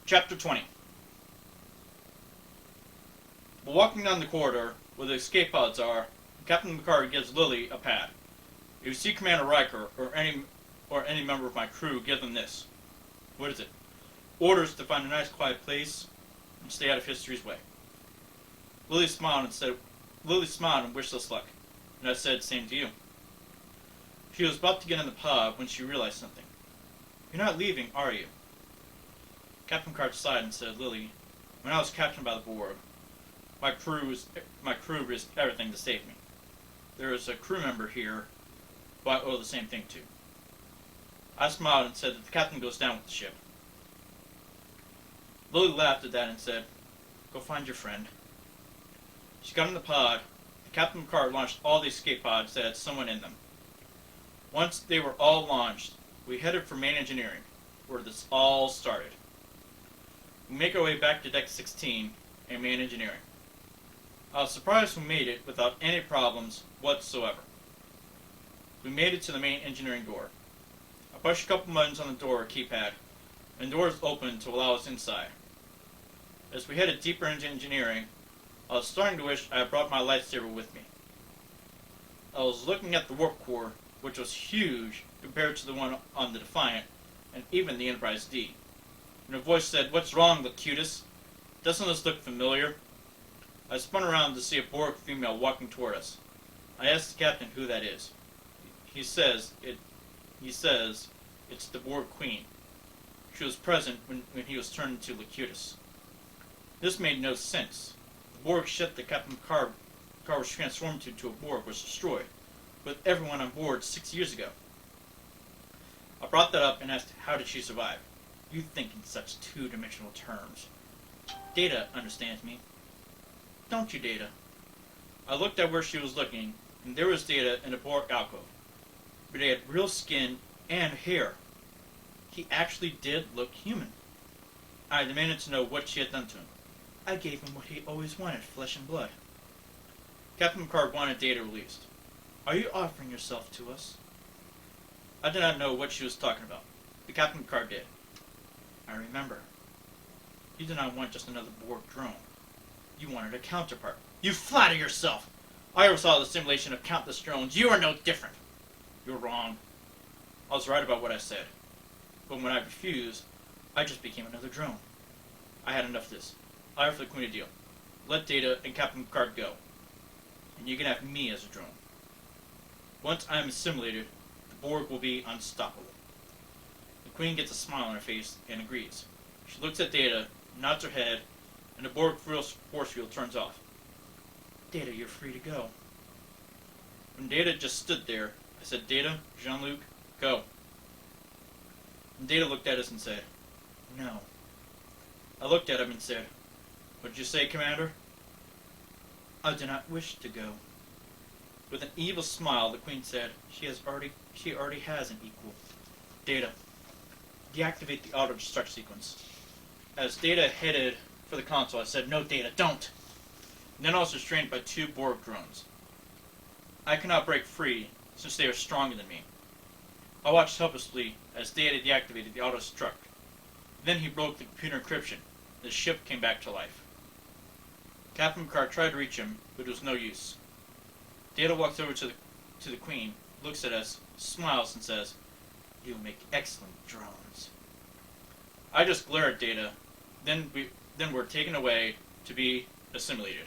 Chapter 20. While walking down the corridor where the escape pods are, Captain Picard gives Lily a pad. If you see Commander Riker or any member of my crew, give them this. What is it? Orders to find a nice quiet place and stay out of history's way. Lily smiled and wished us luck, and I said, same to you. She was about to get in the pod when she realized something. You're not leaving, are you? Captain Picard sighed and said, Lily, when I was captured by the Borg, my crew risked everything to save me. There is a crew member here who I owe the same thing to. I smiled and said that the captain goes down with the ship. Lily laughed at that and said, go find your friend. She got in the pod, and Captain Picard launched all the escape pods that had someone in them. Once they were all launched, we headed for main engineering, where this all started. We make our way back to Deck 16 and main engineering. I was surprised we made it without any problems whatsoever. We made it to the main engineering door. I pushed a couple buttons on the door keypad, and the doors opened to allow us inside. As we headed deeper into engineering, I was starting to wish I had brought my lightsaber with me. I was looking at the warp core, which was huge compared to the one on the Defiant, and even the Enterprise D. And a voice said, what's wrong, Locutus? Doesn't this look familiar? I spun around to see a Borg female walking toward us. I asked the captain who that is. He says it's the Borg Queen. She was present when he was turned into Locutus. This made no sense. The Borg ship that Captain Picard was transformed to a Borg was destroyed, with everyone on board 6 years ago. I brought that up and asked how did she survive. You think in such two-dimensional terms. Data understands me. Don't you, Data? I looked at where she was looking, and there was Data in a Borg alcove. But he had real skin and hair. He actually did look human. I demanded to know what she had done to him. I gave him what he always wanted, flesh and blood. Captain Picard wanted Data released. Are you offering yourself to us? I did not know what she was talking about, but Captain Picard did. I remember. You did not want just another Borg drone. You wanted a counterpart. You flatter yourself! I oversaw the simulation of countless drones. You are no different. You're wrong. I was right about what I said. But when I refused, I just became another drone. I had enough of this. I offer the Queen a deal. Let Data and Captain Picard go. And you can have me as a drone. Once I am assimilated, the Borg will be unstoppable. The Queen gets a smile on her face and agrees. She looks at Data, nods her head, and the Borg force field turns off. Data, you're free to go. When Data just stood there, I said, Data, Jean-Luc, go. And Data looked at us and said, no. I looked at him and said, what'd you say, Commander? I do not wish to go. With an evil smile, the Queen said, she already has an equal. Data, deactivate the auto-destruct sequence. As Data headed for the console, I said, no, Data, don't! And then I was restrained by two Borg drones. I cannot break free, since they are stronger than me. I watched helplessly as Data deactivated the auto-destruct. Then he broke the computer encryption, and the ship came back to life. Captain Picard tried to reach him, but it was no use. Data walks over to the Queen, looks at us, smiles, and says, you make excellent drones. I just glare at Data, then we're taken away to be assimilated.